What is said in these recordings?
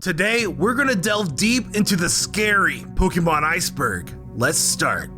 Today, we're gonna delve deep into the scary Pokemon Iceberg. Let's start.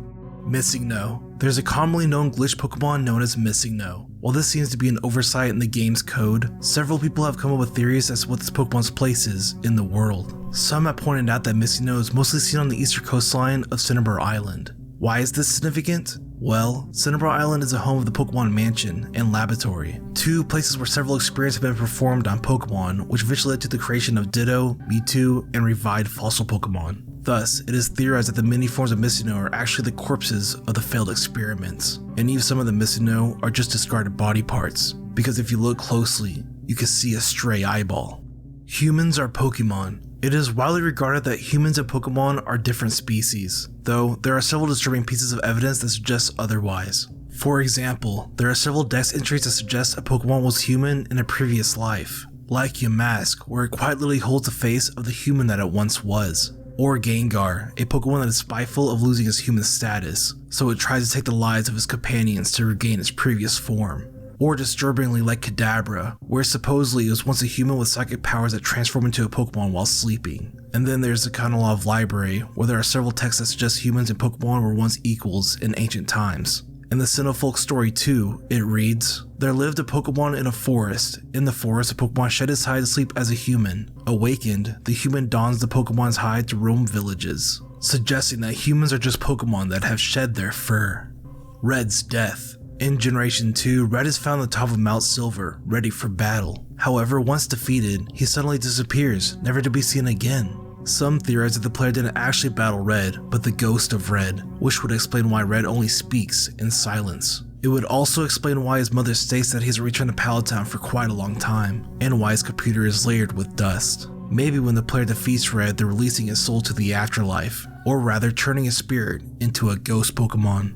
Missing No. There's a commonly known glitch Pokemon known as Missing No. While this seems to be an oversight in the game's code, several people have come up with theories as to what this Pokemon's place is in the world. Some have pointed out that Missing No is mostly seen on the eastern coastline of Cinnabar Island. Why is this significant? Well, Cinnabar Island is the home of the Pokemon Mansion and Laboratory, two places where several experiments have been performed on Pokemon, which eventually led to the creation of Ditto, Mewtwo, and revived fossil Pokemon. Thus, it is theorized that the many forms of Missing No are actually the corpses of the failed experiments, and even some of the Missing No are just discarded body parts, because if you look closely, you can see a stray eyeball. Humans are Pokemon. It is widely regarded that humans and Pokemon are different species, though there are several disturbing pieces of evidence that suggest otherwise. For example, there are several dex entries that suggest a Pokemon was human in a previous life, like Yamask, where it quite literally holds the face of the human that it once was. Or Gengar, a Pokemon that is spiteful of losing its human status, so it tries to take the lives of its companions to regain its previous form. Or disturbingly like Kadabra, where supposedly it was once a human with psychic powers that transform into a Pokemon while sleeping. And then there's the Kanolov Library, where there are several texts that suggest humans and Pokemon were once equals in ancient times. In the Sinnoh story too, it reads, "There lived a Pokemon in a forest. In the forest, a Pokemon shed his hide to sleep as a human. Awakened, the human dons the Pokemon's hide to roam villages," suggesting that humans are just Pokemon that have shed their fur. Red's death. In Generation 2, Red is found on the top of Mount Silver, ready for battle. However, once defeated, he suddenly disappears, never to be seen again. Some theorize that the player didn't actually battle Red, but the ghost of Red, which would explain why Red only speaks in silence. It would also explain why his mother states that he hasn't returned to Pallet Town for quite a long time, and why his computer is layered with dust. Maybe when the player defeats Red, they're releasing his soul to the afterlife, or rather turning his spirit into a ghost Pokemon.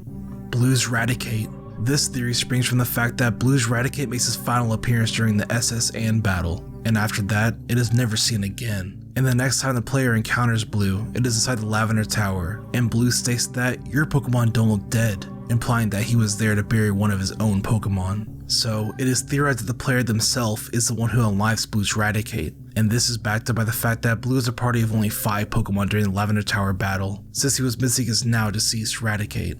Blue's Raticate. This theory springs from the fact that Blue's Raticate makes his final appearance during the SS Anne battle, and after that, it is never seen again. And the next time the player encounters Blue, it is inside the Lavender Tower, and Blue states that your Pokemon don't look dead, implying that he was there to bury one of his own Pokemon. So it is theorized that the player themselves is the one who unlocks Blue's Raticate, and this is backed up by the fact that Blue is a party of only 5 Pokemon during the Lavender Tower battle, since he was missing his now deceased Raticate.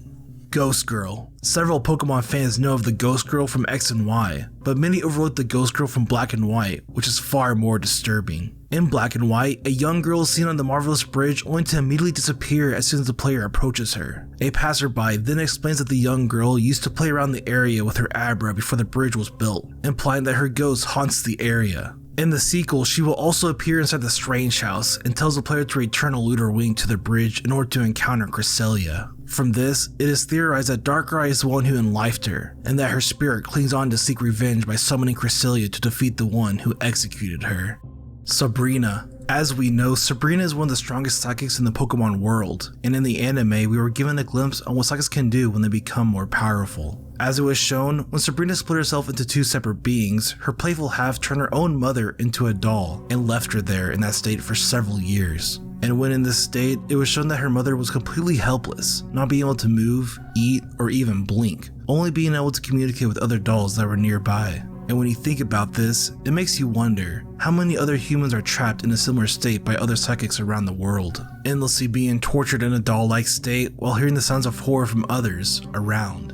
Ghost Girl. Several Pokemon fans know of the Ghost Girl from X and Y, but many overlook the Ghost Girl from Black and White, which is far more disturbing. In Black and White, a young girl is seen on the Marvelous Bridge only to immediately disappear as soon as the player approaches her. A passerby then explains that the young girl used to play around the area with her Abra before the bridge was built, implying that her ghost haunts the area. In the sequel, she will also appear inside the Strange House and tells the player to return a Lunar Wing to the bridge in order to encounter Cresselia. From this, it is theorized that Darkrai is the one who enlifed her, and that her spirit clings on to seek revenge by summoning Cresselia to defeat the one who executed her. Sabrina. As we know, Sabrina is one of the strongest psychics in the Pokemon world, and in the anime, we were given a glimpse on what psychics can do when they become more powerful. As it was shown, when Sabrina split herself into 2 separate beings, her playful half turned her own mother into a doll and left her there in that state for several years. And when in this state, it was shown that her mother was completely helpless, not being able to move, eat, or even blink, only being able to communicate with other dolls that were nearby. And when you think about this, it makes you wonder how many other humans are trapped in a similar state by other psychics around the world, endlessly being tortured in a doll-like state while hearing the sounds of horror from others around.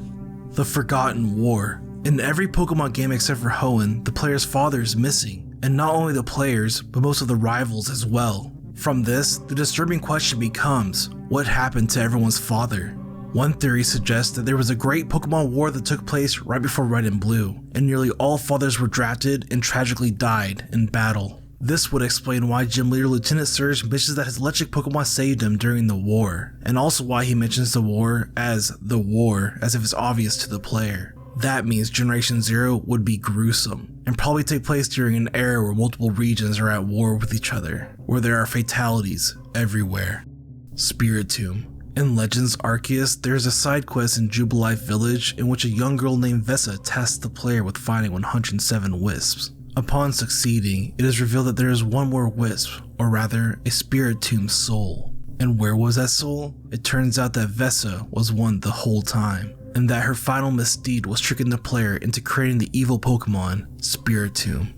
The Forgotten War. In every Pokemon game except for Hoenn, the player's father is missing, and not only the players, but most of the rivals as well. From this, the disturbing question becomes, what happened to everyone's father? One theory suggests that there was a great Pokemon war that took place right before Red and Blue, and nearly all fathers were drafted and tragically died in battle. This would explain why Gym Leader Lieutenant Surge mentions that his electric Pokemon saved him during the war, and also why he mentions the war as if it's obvious to the player. That means Generation 0 would be gruesome, and probably take place during an era where multiple regions are at war with each other, where there are fatalities everywhere. Spiritomb. In Legends Arceus, there is a side quest in Jubilife Village in which a young girl named Vessa tasks the player with finding 107 wisps. Upon succeeding, it is revealed that there is one more wisp, or rather, a Spiritomb soul. And where was that soul? It turns out that Vessa was one the whole time, and that her final misdeed was tricking the player into creating the evil Pokemon, Spiritomb.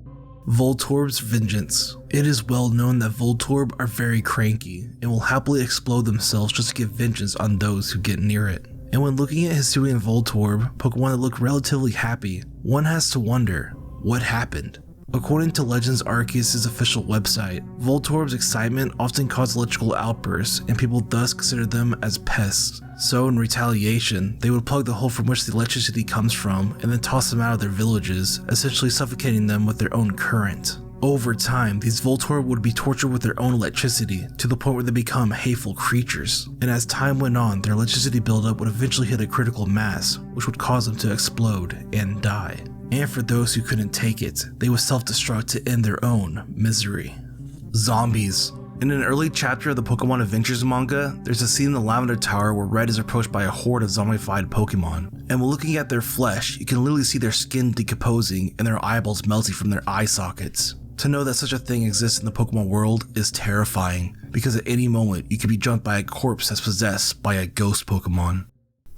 Voltorb's vengeance. It is well known that Voltorb are very cranky and will happily explode themselves just to get vengeance on those who get near it. And when looking at Hisui and Voltorb, Pokemon that look relatively happy, one has to wonder, what happened? According to Legends Arceus' official website, Voltorb's excitement often caused electrical outbursts and people thus considered them as pests. So in retaliation, they would plug the hole from which the electricity comes from and then toss them out of their villages, essentially suffocating them with their own current. Over time, these Voltorb would be tortured with their own electricity to the point where they become hateful creatures. And as time went on, their electricity buildup would eventually hit a critical mass, which would cause them to explode and die. And for those who couldn't take it, they would self-destruct to end their own misery. Zombies. In an early chapter of the Pokemon Adventures manga, there's a scene in the Lavender Tower where Red is approached by a horde of zombified Pokemon. And when looking at their flesh, you can literally see their skin decomposing and their eyeballs melting from their eye sockets. To know that such a thing exists in the Pokemon world is terrifying, because at any moment you could be jumped by a corpse that's possessed by a ghost Pokemon.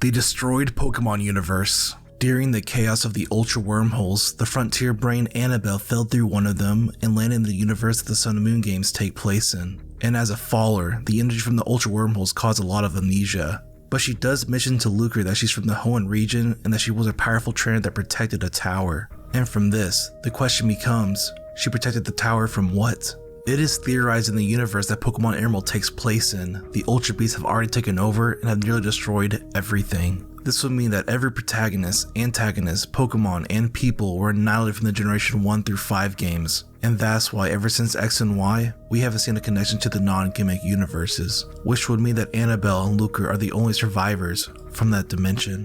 The destroyed Pokemon universe. During the chaos of the Ultra Wormholes, the Frontier Brain Annabelle fell through one of them and landed in the universe that the Sun and Moon games take place in. And as a faller, the energy from the Ultra Wormholes caused a lot of amnesia. But she does mention to Lucre that she's from the Hoenn region and that she was a powerful trainer that protected a tower. And from this, the question becomes, she protected the tower from what? It is theorized in the universe that Pokemon Emerald takes place in, the Ultra Beasts have already taken over and have nearly destroyed everything. This would mean that every protagonist, antagonist, Pokemon, and people were annihilated from the Generation 1 through 5 games. And that's why ever since X and Y, we haven't seen a connection to the non-gimmick universes, which would mean that Annabelle and Lucre are the only survivors from that dimension.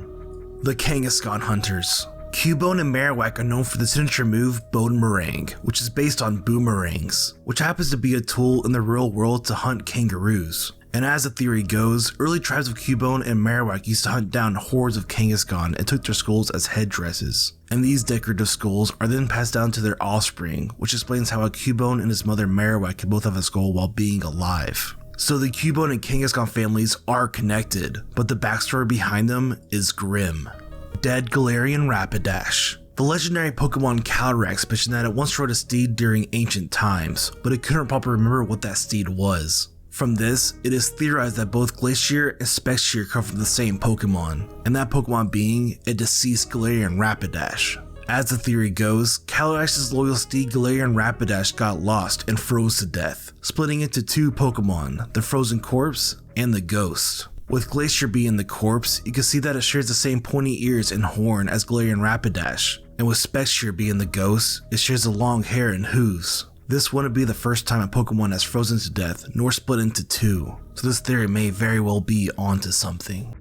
The Kangaskhan Hunters. Cubone and Marowak are known for the signature move Boomerang, which is based on boomerangs, which happens to be a tool in the real world to hunt kangaroos. And as the theory goes, early tribes of Cubone and Marowak used to hunt down hordes of Kangaskhan and took their skulls as headdresses. And these decorative skulls are then passed down to their offspring, which explains how a Cubone and his mother Marowak can both have a skull while being alive. So the Cubone and Kangaskhan families are connected, but the backstory behind them is grim. Dead Galarian Rapidash. The legendary Pokemon Calyrex mentioned that it once rode a steed during ancient times, but it couldn't properly remember what that steed was. From this, it is theorized that both Glacier and Specshear come from the same Pokemon, and that Pokemon being a deceased Galarian Rapidash. As the theory goes, Calyrex's loyal steed Galarian Rapidash got lost and froze to death, splitting into two Pokemon, the Frozen Corpse and the Ghost. With Glacier being the corpse, you can see that it shares the same pointy ears and horn as Galarian Rapidash, and with Specshear being the ghost, it shares the long hair and hooves. This wouldn't be the first time a Pokemon has frozen to death, nor split into two, so this theory may very well be onto something.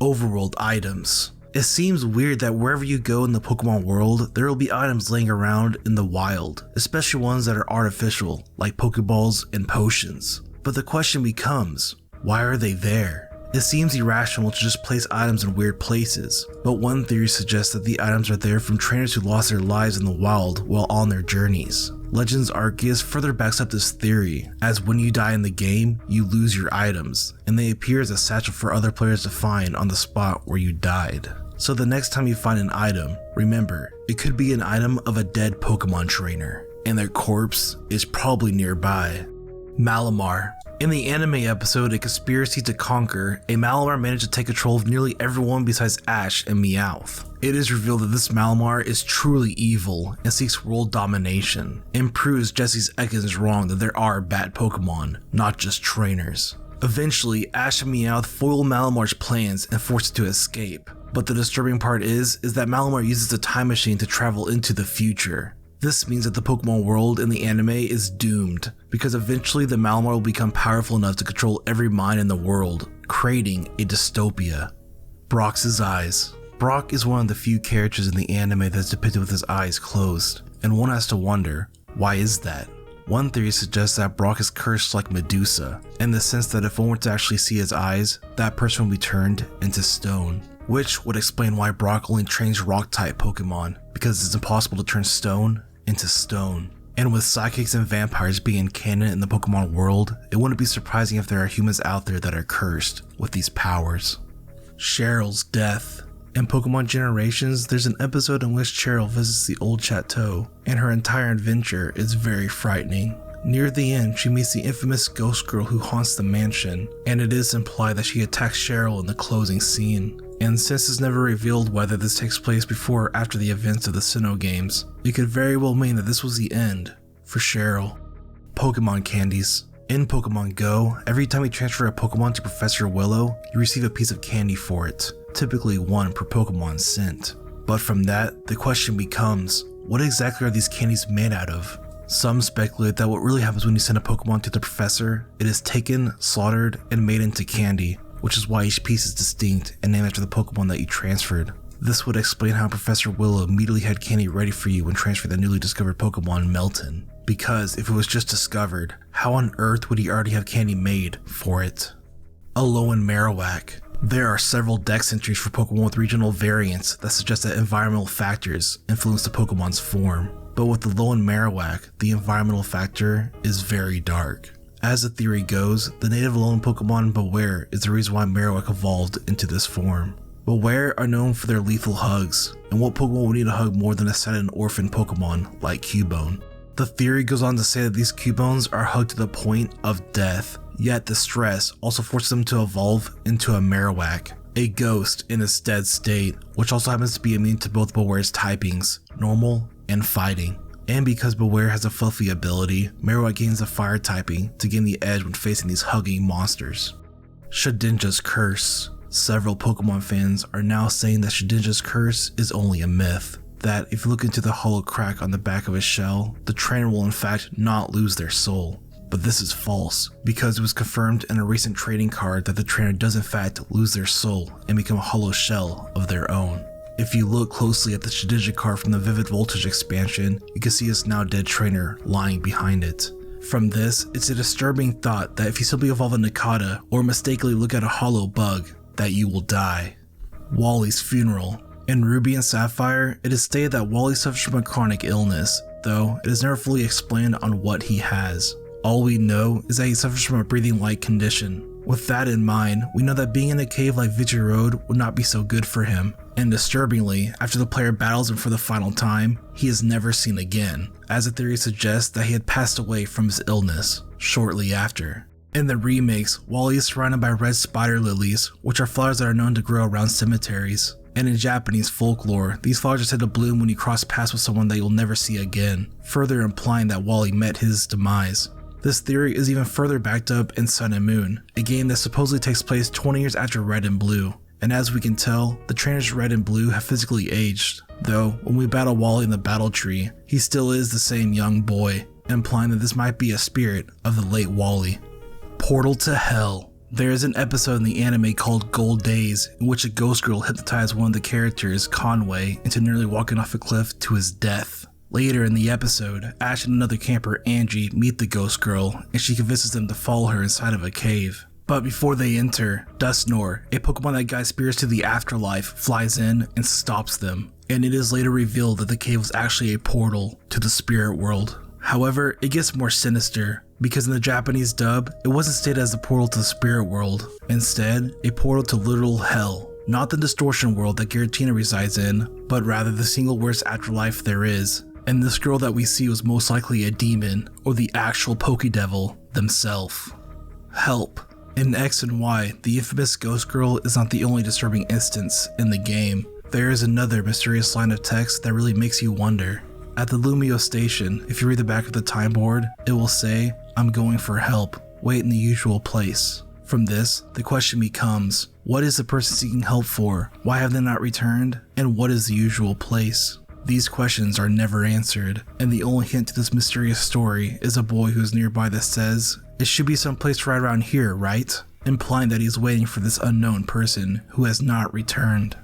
Overworld items. It seems weird that wherever you go in the Pokemon world, there will be items laying around in the wild, especially ones that are artificial, like Pokeballs and potions. But the question becomes, why are they there? It seems irrational to just place items in weird places, but one theory suggests that the items are there from trainers who lost their lives in the wild while on their journeys. Legends Arceus further backs up this theory, as when you die in the game, you lose your items, and they appear as a satchel for other players to find on the spot where you died. So the next time you find an item, remember, it could be an item of a dead Pokemon trainer, and their corpse is probably nearby. Malamar. In the anime episode A Conspiracy to Conquer, a Malamar managed to take control of nearly everyone besides Ash and Meowth. It is revealed that this Malamar is truly evil and seeks world domination, and proves Jesse's Ekans wrong that there are bad Pokemon, not just trainers. Eventually, Ash and Meowth foil Malamar's plans and force it to escape, but the disturbing part is that Malamar uses a time machine to travel into the future. This means that the Pokemon world in the anime is doomed, because eventually the Malamar will become powerful enough to control every mind in the world, creating a dystopia. Brock's eyes. Brock is one of the few characters in the anime that's depicted with his eyes closed, and one has to wonder, why is that? One theory suggests that Brock is cursed like Medusa, in the sense that if one were to actually see his eyes, that person would be turned into stone. Which would explain why Brock only trains rock-type Pokemon, because it's impossible to turn stone into stone. And with psychics and vampires being canon in the Pokemon world, it wouldn't be surprising if there are humans out there that are cursed with these powers. Cheryl's death. In Pokemon Generations, there's an episode in which Cheryl visits the old chateau, and her entire adventure is very frightening. Near the end, she meets the infamous ghost girl who haunts the mansion, and it is implied that she attacks Cheryl in the closing scene. And since it's never revealed whether this takes place before or after the events of the Sinnoh games, it could very well mean that this was the end for Cheryl. Pokemon candies. In Pokemon Go, every time you transfer a Pokemon to Professor Willow, you receive a piece of candy for it, typically one per Pokemon sent. But from that, the question becomes, what exactly are these candies made out of? Some speculate that what really happens when you send a Pokemon to the Professor, it is taken, slaughtered, and made into candy, which is why each piece is distinct and named after the Pokemon that you transferred. This would explain how Professor Willow immediately had candy ready for you when transferring the newly discovered Pokemon Melton. Because if it was just discovered, how on earth would he already have candy made for it? Alolan Marowak. There are several dex entries for Pokemon with regional variants that suggest that environmental factors influence the Pokemon's form. But with Alolan Marowak, the environmental factor is very dark. As the theory goes, the native Alolan Pokemon Beware is the reason why Marowak evolved into this form. Beware are known for their lethal hugs, and what Pokemon would need a hug more than a sad and orphan Pokemon like Cubone? The theory goes on to say that these Cubones are hugged to the point of death, yet the stress also forces them to evolve into a Marowak, a ghost in its dead state, which also happens to be immune to both Beware's typings, normal and fighting. And because Beware has a fluffy ability, Marowak gains a fire typing to gain the edge when facing these hugging monsters. Shedinja's Curse. Several Pokemon fans are now saying that Shedinja's Curse is only a myth. That if you look into the hollow crack on the back of his shell, the trainer will in fact not lose their soul. But this is false, because it was confirmed in a recent trading card that the trainer does in fact lose their soul and become a hollow shell of their own. If you look closely at the Shedinja card from the Vivid Voltage expansion, you can see his now dead trainer lying behind it. From this, it's a disturbing thought that if you simply evolve a Nakata or mistakenly look at a hollow bug, that you will die. Wally's Funeral. In Ruby and Sapphire, it is stated that Wally suffers from a chronic illness, though it is never fully explained on what he has. All we know is that he suffers from a breathing-like condition. With that in mind, we know that being in a cave like Vigi Road would not be so good for him, and disturbingly, after the player battles him for the final time, he is never seen again, as the theory suggests that he had passed away from his illness shortly after. In the remakes, Wally is surrounded by red spider lilies, which are flowers that are known to grow around cemeteries. And in Japanese folklore, these flowers are said to bloom when you cross paths with someone that you'll never see again, further implying that Wally met his demise. This theory is even further backed up in Sun and Moon, a game that supposedly takes place 20 years after Red and Blue. And as we can tell, the trainers Red and Blue have physically aged, though when we battle Wally in the battle tree, he still is the same young boy, implying that this might be a spirit of the late Wally. Portal to Hell. There is an episode in the anime called Gold Days in which a ghost girl hypnotized one of the characters, Conway, into nearly walking off a cliff to his death. Later in the episode, Ash and another camper, Angie, meet the ghost girl and she convinces them to follow her inside of a cave. But before they enter, Dusknoir, a Pokemon that guides spirits to the afterlife, flies in and stops them. And it is later revealed that the cave was actually a portal to the spirit world. However, it gets more sinister, because in the Japanese dub, it wasn't stated as a portal to the spirit world, instead, a portal to literal hell. Not the distortion world that Giratina resides in, but rather the single worst afterlife there is. And this girl that we see was most likely a demon, or the actual Pokédevil themselves. Help. In X and Y, the infamous ghost girl is not the only disturbing instance in the game. There is another mysterious line of text that really makes you wonder. At the Lumio station, if you read the back of the time board, it will say, "I'm going for help, wait in the usual place." From this, the question becomes, what is the person seeking help for? Why have they not returned? And what is the usual place? These questions are never answered, and the only hint to this mysterious story is a boy who is nearby that says, "It should be someplace right around here, right?" Implying that he's waiting for this unknown person who has not returned.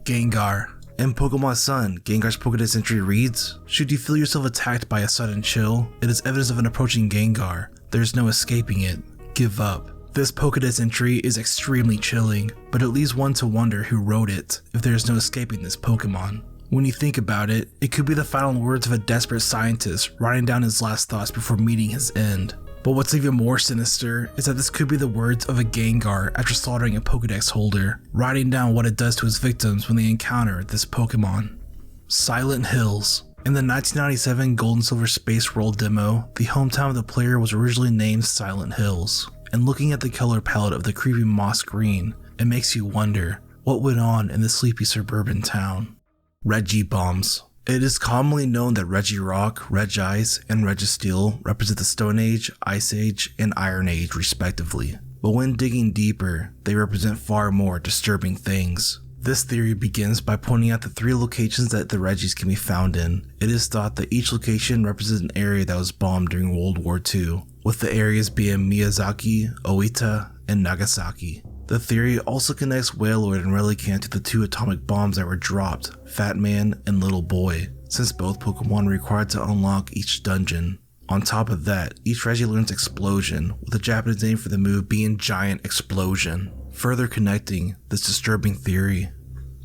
Gengar. In Pokemon Sun, Gengar's Pokédex entry reads, "Should you feel yourself attacked by a sudden chill, it is evidence of an approaching Gengar. There's no escaping it. Give up." This Pokédex entry is extremely chilling, but it leaves one to wonder who wrote it if there is no escaping this Pokemon. When you think about it, it could be the final words of a desperate scientist writing down his last thoughts before meeting his end. But what's even more sinister is that this could be the words of a Gengar after slaughtering a Pokedex holder, writing down what it does to his victims when they encounter this Pokemon. Silent Hills. In the 1997 Gold and Silver Space World demo, the hometown of the player was originally named Silent Hills, and looking at the color palette of the creepy moss green, it makes you wonder what went on in the sleepy suburban town. Regibombs. It is commonly known that Regirock, Regice, and Registeel represent the Stone Age, Ice Age, and Iron Age respectively, but when digging deeper, they represent far more disturbing things. This theory begins by pointing out the 3 locations that the Regis can be found in. It is thought that each location represents an area that was bombed during World War II, with the areas being Miyazaki, Oita, and Nagasaki. The theory also connects Wailord and Relicanth to the 2 atomic bombs that were dropped, Fat Man and Little Boy, since both Pokemon are required to unlock each dungeon. On top of that, each Regi learns Explosion, with the Japanese name for the move being Giant Explosion, further connecting this disturbing theory.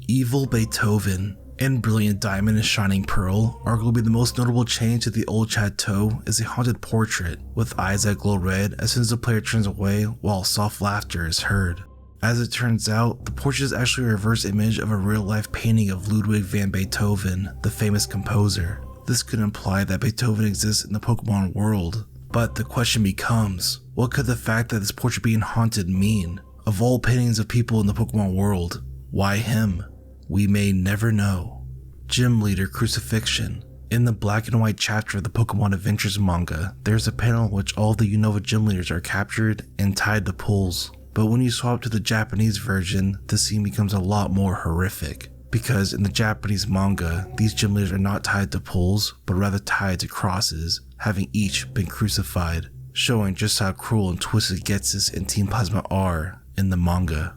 Evil Beethoven and Brilliant Diamond and Shining Pearl, arguably the most notable change to the old chateau, is a haunted portrait with eyes that glow red as soon as the player turns away while soft laughter is heard. As it turns out, the portrait is actually a reverse image of a real-life painting of Ludwig van Beethoven, the famous composer. This could imply that Beethoven exists in the Pokemon world, but the question becomes, what could the fact that this portrait being haunted mean? Of all paintings of people in the Pokemon world, why him? We may never know. Gym Leader Crucifixion. In the black and white chapter of the Pokemon Adventures manga, there's a panel in which all the Unova gym leaders are captured and tied to poles. But when you swap to the Japanese version, the scene becomes a lot more horrific. Because in the Japanese manga, these gym leaders are not tied to poles, but rather tied to crosses, having each been crucified, showing just how cruel and twisted Getsus and Team Plasma are in the manga.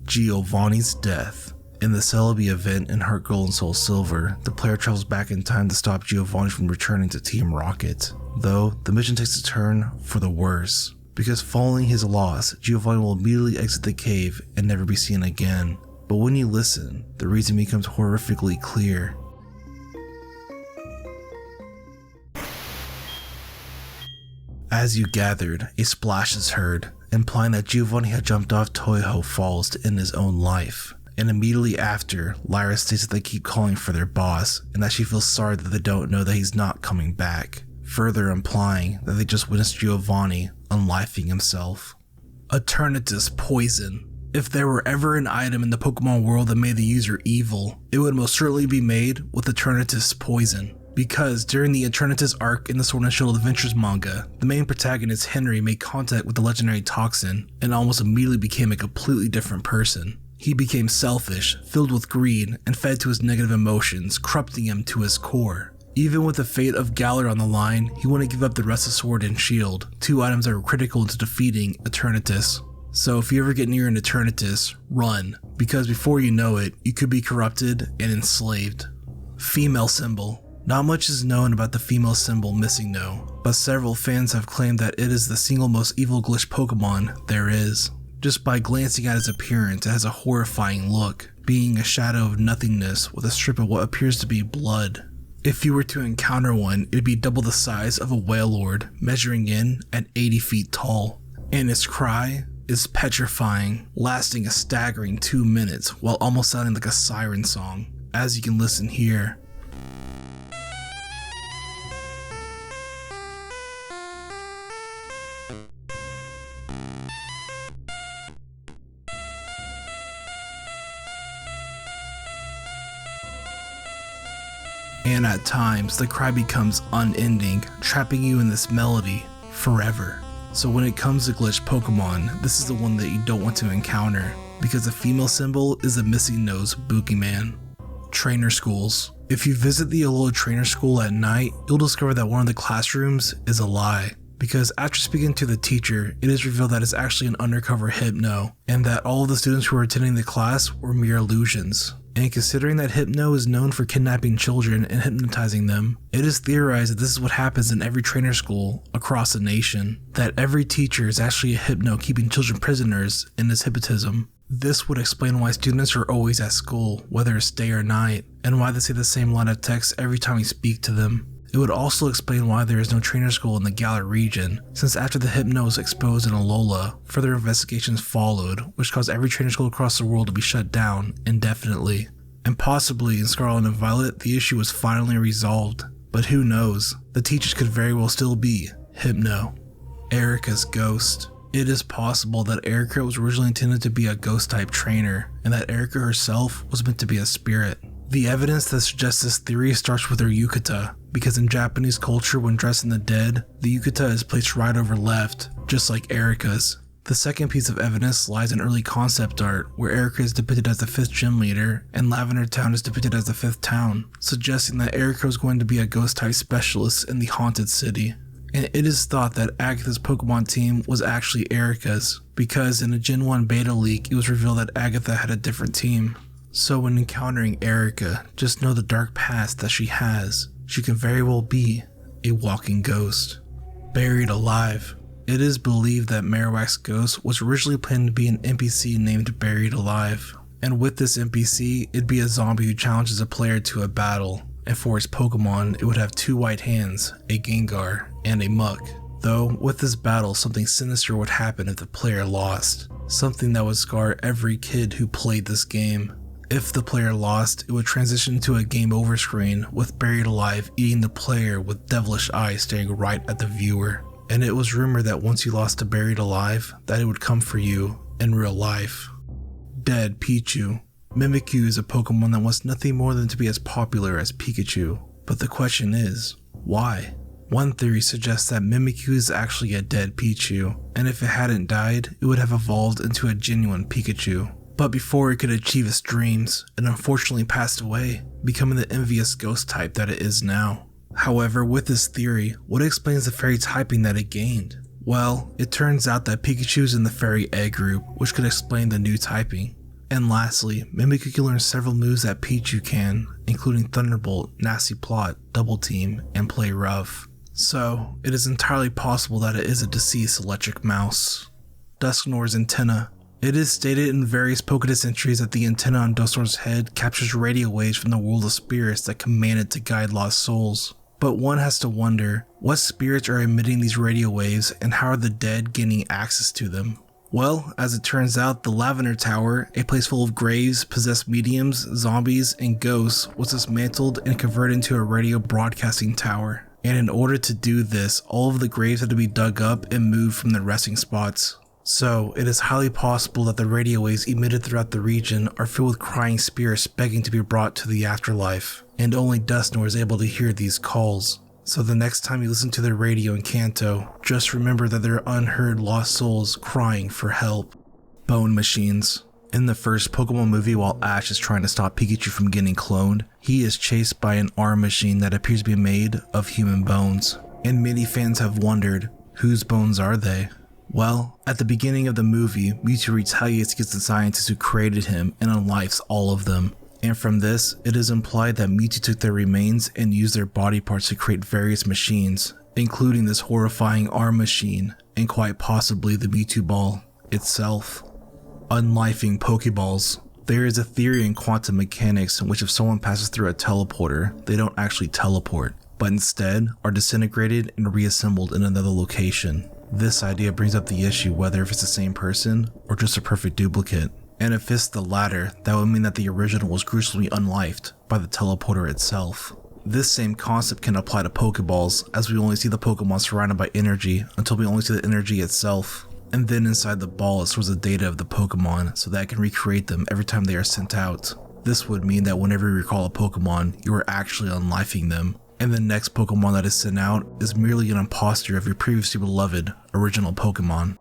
Giovanni's death. In the Celebi event in Heart Gold and Soul Silver, the player travels back in time to stop Giovanni from returning to Team Rocket. Though, the mission takes a turn for the worse, because following his loss, Giovanni will immediately exit the cave and never be seen again. But when you listen, the reason becomes horrifically clear. As you gathered, a splash is heard, implying that Giovanni had jumped off Toiho Falls to end his own life. And immediately after, Lyra states that they keep calling for their boss, and that she feels sorry that they don't know that he's not coming back, further implying that they just witnessed Giovanni unlifing himself. Eternatus Poison. If there were ever an item in the Pokemon world that made the user evil, it would most certainly be made with Eternatus Poison. Because during the Eternatus arc in the Sword and Shield Adventures manga, the main protagonist Henry made contact with the legendary toxin and almost immediately became a completely different person. He became selfish, filled with greed, and fed to his negative emotions, corrupting him to his core. Even with the fate of Galar on the line, he wouldn't give up the rest of Sword and Shield, 2 items that were critical to defeating Eternatus. So if you ever get near an Eternatus, run, because before you know it, you could be corrupted and enslaved. Female Symbol. Not much is known about the female symbol Missing No, but several fans have claimed that it is the single most evil glitch Pokemon there is. Just by glancing at its appearance, it has a horrifying look, being a shadow of nothingness with a strip of what appears to be blood. If you were to encounter one, it would be double the size of a Wailord, measuring in at 80 feet tall. And its cry is petrifying, lasting a staggering 2 minutes while almost sounding like a siren song, as you can listen here. And at times, the cry becomes unending, trapping you in this melody forever. So when it comes to glitch Pokemon, this is the one that you don't want to encounter, because the female symbol is the Missing Nose Boogeyman. Trainer Schools. If you visit the Alola Trainer School at night, you'll discover that one of the classrooms is a lie. Because after speaking to the teacher, it is revealed that it's actually an undercover Hypno, and that all of the students who were attending the class were mere illusions. And considering that Hypno is known for kidnapping children and hypnotizing them, it is theorized that this is what happens in every trainer school across the nation, that every teacher is actually a Hypno keeping children prisoners in this hypnotism. This would explain why students are always at school, whether it's day or night, and why they say the same line of text every time you speak to them. It would also explain why there is no trainer school in the Galar region, since after the Hypno was exposed in Alola, further investigations followed, which caused every trainer school across the world to be shut down indefinitely. And possibly in Scarlet and Violet, the issue was finally resolved. But who knows, the teachers could very well still be Hypno. Erica's ghost. It is possible that Erica was originally intended to be a ghost-type trainer, and that Erica herself was meant to be a spirit. The evidence that suggests this theory starts with her yukata, because in Japanese culture when dressing the dead, the yukata is placed right over left, just like Erica's. The second piece of evidence lies in early concept art, where Erica is depicted as the 5th gym leader, and Lavender Town is depicted as the 5th town, suggesting that Erica was going to be a ghost-type specialist in the haunted city. And it is thought that Agatha's Pokemon team was actually Erica's, because in a Gen 1 beta leak, it was revealed that Agatha had a different team. So when encountering Erica, just know the dark past that she has. She can very well be a walking ghost. Buried alive. It is believed that Marowak's ghost was originally planned to be an NPC named Buried Alive. And with this NPC, it'd be a zombie who challenges a player to a battle. And for its Pokemon, it would have 2 white hands, a Gengar, and a Muck. Though, with this battle, something sinister would happen if the player lost. Something that would scar every kid who played this game. If the player lost, it would transition to a game over screen with Buried Alive eating the player with devilish eyes staring right at the viewer. And it was rumored that once you lost to Buried Alive, that it would come for you in real life. Dead Pichu. Mimikyu is a Pokemon that wants nothing more than to be as popular as Pikachu. But the question is, why? One theory suggests that Mimikyu is actually a dead Pichu, and if it hadn't died, it would have evolved into a genuine Pikachu. But before it could achieve its dreams, it unfortunately passed away, becoming the envious ghost type that it is now. However, with this theory, what explains the fairy typing that it gained? Well, it turns out that Pikachu is in the fairy egg group, which could explain the new typing. And lastly, Mimikyu can learn several moves that Pichu can, including Thunderbolt, Nasty Plot, Double Team, and Play Rough. So, it is entirely possible that it is a deceased electric mouse. Dusknoir's antenna. It is stated in various Pokédex entries that the antenna on Dusknoir's head captures radio waves from the world of spirits that command it to guide lost souls. But one has to wonder, what spirits are emitting these radio waves and how are the dead gaining access to them? Well, as it turns out, the Lavender Tower, a place full of graves, possessed mediums, zombies, and ghosts, was dismantled and converted into a radio broadcasting tower. And in order to do this, all of the graves had to be dug up and moved from their resting spots. So, it is highly possible that the radio waves emitted throughout the region are filled with crying spirits begging to be brought to the afterlife, and only Dusknoir is able to hear these calls. So the next time you listen to the radio in Kanto, just remember that there are unheard lost souls crying for help. Bone machines. In the first Pokemon movie, while Ash is trying to stop Pikachu from getting cloned, he is chased by an arm machine that appears to be made of human bones. And many fans have wondered, whose bones are they? Well, at the beginning of the movie, Mewtwo retaliates against the scientists who created him and unlifes all of them. And from this, it is implied that Mewtwo took their remains and used their body parts to create various machines, including this horrifying arm machine, and quite possibly the Mewtwo Ball itself. Unlifing Pokeballs. There is a theory in quantum mechanics in which if someone passes through a teleporter, they don't actually teleport, but instead are disintegrated and reassembled in another location. This idea brings up the issue whether if it's the same person or just a perfect duplicate. And if it's the latter, that would mean that the original was gruesomely unlifed by the teleporter itself. This same concept can apply to Pokeballs, as we only see the Pokemon surrounded by energy until we only see the energy itself. And then inside the ball it stores the data of the Pokemon so that it can recreate them every time they are sent out. This would mean that whenever you recall a Pokemon, you are actually unlifing them. And the next Pokemon that is sent out is merely an imposter of your previously beloved original Pokemon.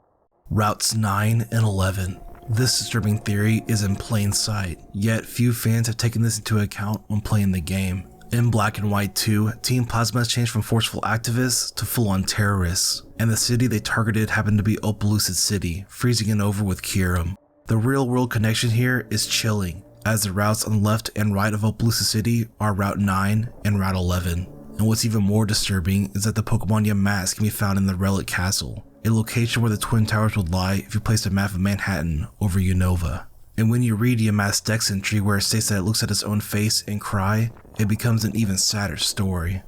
Routes 9 and 11. This disturbing theory is in plain sight, yet few fans have taken this into account when playing the game. In Black and White 2, Team Plasma has changed from forceful activists to full-on terrorists, and the city they targeted happened to be Opelucid City, freezing it over with Kyurem. The real-world connection here is chilling, as the routes on the left and right of Opelucid City are Route 9 and Route 11. And what's even more disturbing is that the Pokemon Yamask can be found in the Relic Castle, a location where the Twin Towers would lie if you placed a map of Manhattan over Unova. And when you read Yamask's Dex entry where it states that it looks at its own face and cry, it becomes an even sadder story.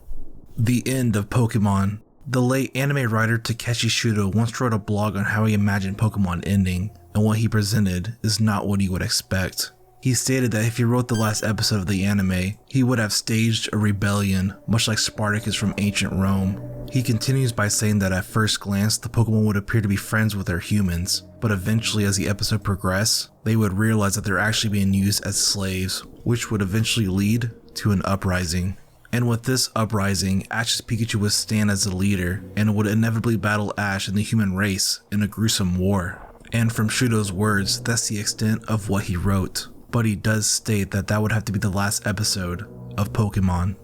The end of Pokemon. The late anime writer Takeshi Shudo once wrote a blog on how he imagined Pokemon ending, and what he presented is not what you would expect. He stated that if he wrote the last episode of the anime, he would have staged a rebellion, much like Spartacus from ancient Rome. He continues by saying that at first glance, the Pokemon would appear to be friends with their humans, but eventually as the episode progressed, they would realize that they're actually being used as slaves, which would eventually lead to an uprising. And with this uprising, Ash's Pikachu would stand as the leader and would inevitably battle Ash and the human race in a gruesome war. And from Shudo's words, that's the extent of what he wrote. But he does state that that would have to be the last episode of Pokemon.